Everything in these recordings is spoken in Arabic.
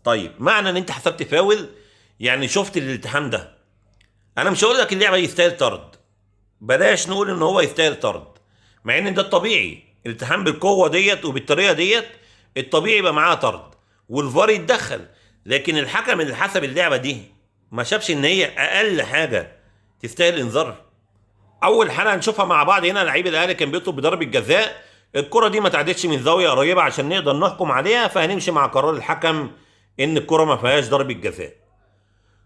طيب معنى ان انت حسبت فاول يعني شفت الالتحام ده. انا مش هقول لك اللعبه يستاهل طرد، بلاش نقول ان هو يستاهل طرد، مع ان ده الطبيعي. الالتحام بالقوه ديت وبالطريقه ديت الطبيعي يبقى معاها طرد والفار يتدخل. لكن الحكم اللي حسب اللعبه دي ما شافش ان هي اقل حاجه تستاهل انذار. اول حاله هنشوفها مع بعض هنا، لعيب الاهلي كان بيطلب بضربه جزاء، الكره دي ما تعدتش من زاويه قريبه عشان نقدر نحكم عليها، فهنمشي مع قرار الحكم ان الكره ما فيهاش ضربه جزاء.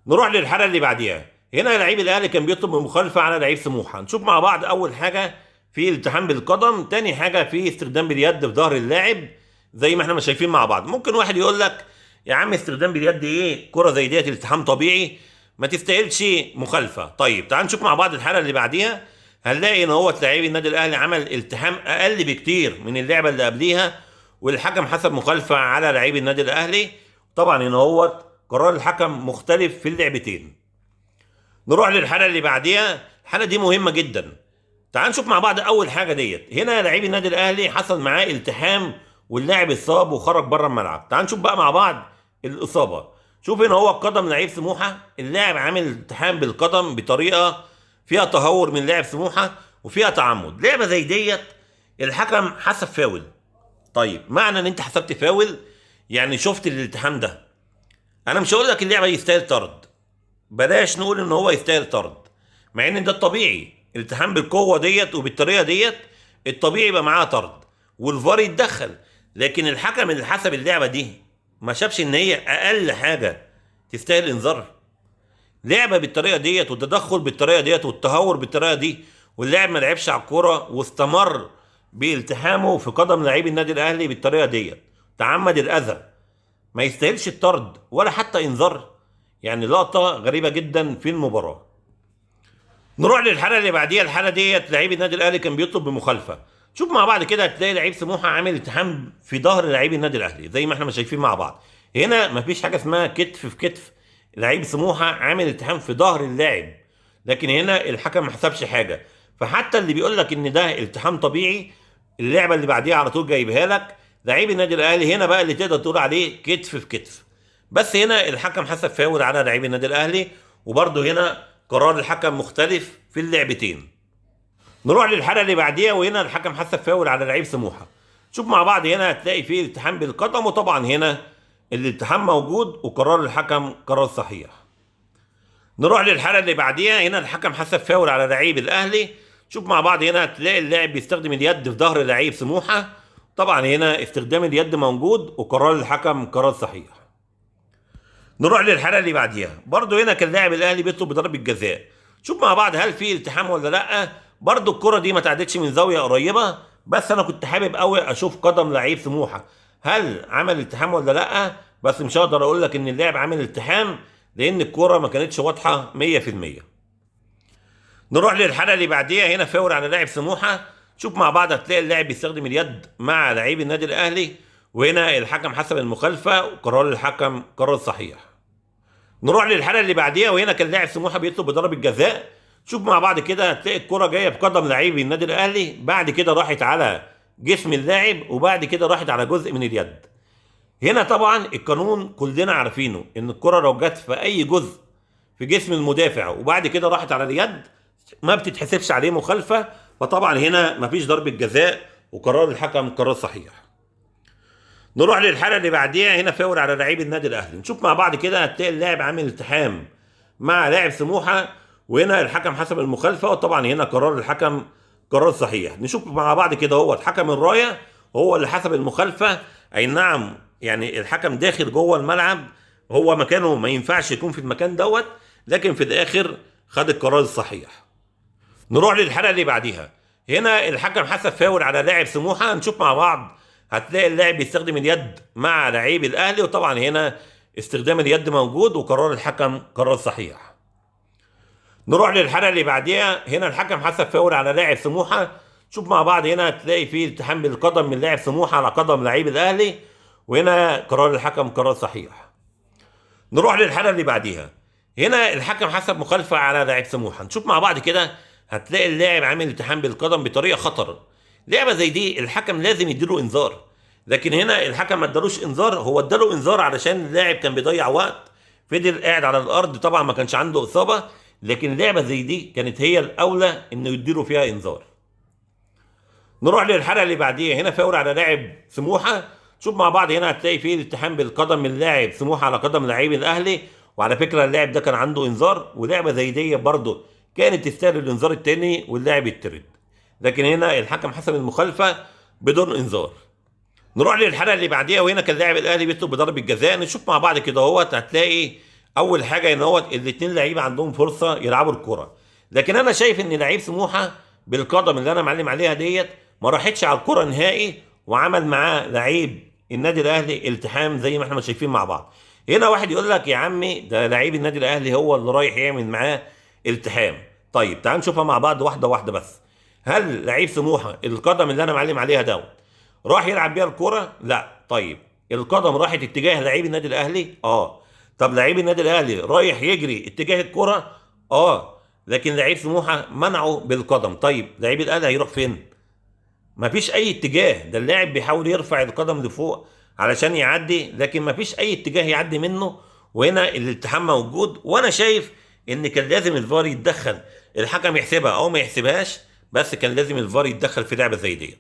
نروح للحاله اللي بعديها، هنا لعيب الاهلي كان بيطلب مخالفه على لعيب سموحه. نشوف مع بعض اول حاجه في التحام بالقدم، تاني حاجه في استخدام باليد في ظهر اللاعب زي ما احنا ما شايفين مع بعض. ممكن واحد يقول لك يا عم استخدام باليد ايه، كره زي ديت التحام طبيعي ما تستاهلش مخالفه. طيب تعال نشوف مع بعض الحاله اللي بعديها، هنلاقي ان هو لعيب النادي الاهلي عمل التحام اقل بكتير من اللعبه اللي قبليها، والحكم حسب مخالفه على لعيب النادي الاهلي. طبعا ان هو قرار الحكم مختلف في اللعبتين. نروح للحاله اللي بعديها، الحاله دي مهمه جدا. تعال نشوف مع بعض اول حاجه ديت، هنا لعيب النادي الاهلي حصل معاه التحام واللاعب اتصاب وخرج بره الملعب. تعال نشوف بقى مع بعض الاصابه. شوف هنا هو القدم لعيب سموحه، اللاعب عامل التحام بالقدم بطريقه فيها تهور من لاعب سموحه وفيها تعمد. لعبه زي ديت الحكم حسب فاول. طيب معنى ان انت حسبت فاول يعني شفت الالتحام ده. انا مش هقول لك اللعبه يستاهل طرد، بلاش نقول ان هو يستاهل طرد، مع ان ده الطبيعي. الالتحام بالقوه ديت وبالطريقه ديت الطبيعي يبقى معاها طرد والفار يتدخل. لكن الحكم اللي حسب اللعبه دي ما شافش ان هي اقل حاجه تستاهل انذار. لعبه بالطريقه ديت والتدخل بالطريقه ديت والتهور بالطريقه دي، واللاعب ما لعبش على الكوره واستمر بالتحامه في قدم لعيب النادي الاهلي بالطريقه ديت، تعمد الاذى، ما يستاهلش الطرد ولا حتى انذار. يعني لقطه غريبه جدا في المباراه. نروح للحاله اللي بعديها، الحاله ديت لعيب النادي الاهلي كان بيطلب بمخالفه. شوف مع بعض كده هتلاقي لعيب سموحه عامل التحام في ظهر لعيب النادي الاهلي زي ما احنا شايفين مع بعض. هنا مفيش حاجه اسمها كتف في كتف، لعيب سموحه عامل التحام في ظهر اللاعب، لكن هنا الحكم ما حسبش حاجه. فحتى اللي بيقول لك ان ده التحام طبيعي، اللعبه اللي بعديها على طول جايبها لك لعيب النادي الاهلي، هنا بقى اللي تقدر تقول عليه كتف في كتف. بس هنا الحكم حسب فاول على لعيب النادي الاهلي، وبرده هنا قرار الحكم مختلف في اللعبتين. نروح للحاله اللي بعديها، وهنا الحكم حسب فاول على لعيب سموحه. شوف مع بعض هنا هتلاقي فيه التحام بالقدم، وطبعا هنا الالتحام موجود وقرار الحكم قرار صحيح. نروح للحاله اللي بعديها، هنا الحكم حسب فاول على لعيب الاهلي. شوف مع بعض هنا هتلاقي اللاعب بيستخدم اليد في ظهر لعيب سموحه، طبعا هنا استخدام اليد موجود وقرار الحكم قرار صحيح. نروح للحاله اللي بعديها، برضو هنا كان لاعب الاهلي بيطلب بضربه جزاء. شوف مع بعض هل في التحام ولا لا. برضو الكره دي ما تعدتش من زاويه قريبه، بس انا كنت حابب قوي اشوف قدم لعيب سموحه هل عمل التحام ولا لا. بس مش هقدر اقول لك ان اللاعب عامل التحام لان الكره ما كانتش واضحه 100%. نروح للحاله اللي بعديها، هنا فاول على لاعب سموحه. شوف مع بعض هتلاقي اللاعب بيستخدم اليد مع لعيب النادي الاهلي، وهنا الحكم حسب المخالفه وقرار الحكم قرار صحيح. نروح للحاله اللي بعديها، وهنا كان لاعب سموحه بيطلب بضربه جزاء. شوف مع بعض كده هتلاقي الكره جايه بقدم لعيب النادي الاهلي، بعد كده راحت على جسم اللاعب، وبعد كده راحت على جزء من اليد. هنا طبعا القانون كلنا عارفينه ان الكره لو جت في اي جزء في جسم المدافع وبعد كده راحت على اليد ما بتتحسبش عليه مخالفه، فطبعا هنا مفيش ضربه جزاء وقرار الحكم قرار صحيح. نروح للحاله اللي بعديها، هنا فاول على لعيب النادي الاهلي. نشوف مع بعض كده هتلاقي اللاعب عامل التحام مع لاعب سموحه، وهنا الحكم حسب المخالفه، وطبعا هنا قرار الحكم قرار صحيح. نشوف مع بعض كده هو حكم الرايه هو اللي حسب المخالفه. اي نعم يعني الحكم داخل جوه الملعب، هو مكانه ما ينفعش يكون في المكان دوت، لكن في الاخر خد القرار الصحيح. نروح للحلقه اللي بعديها، هنا الحكم حسب فاول على لاعب سموحه. نشوف مع بعض هتلاقي اللاعب بيستخدم اليد مع لعيب الاهلي، وطبعا هنا استخدام اليد موجود وقرار الحكم قرار صحيح. نروح للحلقه اللي بعديها، هنا الحكم حسب فاول على لاعب سموحه. شوف مع بعض هنا هتلاقي فيه التحام بالقدم من لاعب سموحه على قدم لعيب الاهلي، وهنا قرار الحكم قرار صحيح. نروح للحلقه اللي بعديها، هنا الحكم حسب مخالفه على لاعب سموحه. نشوف مع بعض كده هتلاقي اللاعب عامل التحام بالقدم بطريقه خطر. لعبه زي دي الحكم لازم يديله انذار، لكن هنا الحكم ما ادالوش انذار، هو اداله انذار علشان اللاعب كان بيضيع وقت، فضل قاعد على الارض، طبعا ما كانش عنده اصابه، لكن لعبه زي دي كانت هي الاولى انه يديله فيها انذار. نروح للحلقه اللي بعديها، هنا فاول على لاعب سموحه. شوف مع بعض هنا هتلاقي فيه الالتحام بالقدم من لاعب سموحه على قدم لعيب الاهلي، وعلى فكره اللاعب ده كان عنده انذار، ولعبه زي دي برضه كانت تستاهل الانذار الثاني واللاعب يتطرد، لكن هنا الحكم حسب المخالفه بدون انذار. نروح للحلقه اللي بعديها، وهنا كان لاعب الاهلي بيطلب بضربه جزاء. نشوف مع بعض كده اهوت، هتلاقي اول حاجه ان هو الاثنين لعيبه عندهم فرصه يلعبوا الكره، لكن انا شايف ان لعيب سموحه بالقدم اللي انا معلم عليها ديت ما راحتش على الكره نهائي، وعمل معاه لعيب النادي الاهلي التحام زي ما احنا شايفين مع بعض. هنا واحد يقول لك يا عمي ده لعيب النادي الاهلي هو اللي رايح يعمل معاه التحام. طيب تعال نشوفها مع بعض واحده واحده بس. هل لعيب سموحه القدم اللي انا معلم عليها دوت راح يلعب بيها الكرة؟ لا. طيب القدم راحت اتجاه لعيب النادي الاهلي؟ اه. طب لعيب النادي الاهلي رايح يجري اتجاه الكرة؟ اه. لكن لعيب سموحه منعه بالقدم. طيب لعيب الاهلي هيروح فين؟ مفيش اي اتجاه، ده اللاعب بيحاول يرفع القدم لفوق علشان يعدي، لكن مفيش اي اتجاه يعدي منه، وهنا الالتحام موجود. وانا شايف ان كان لازم الفار يتدخل، الحكم يحسبها او ما يحسبهاش، بس كان لازم الفار يتدخل في لعبه زي دي.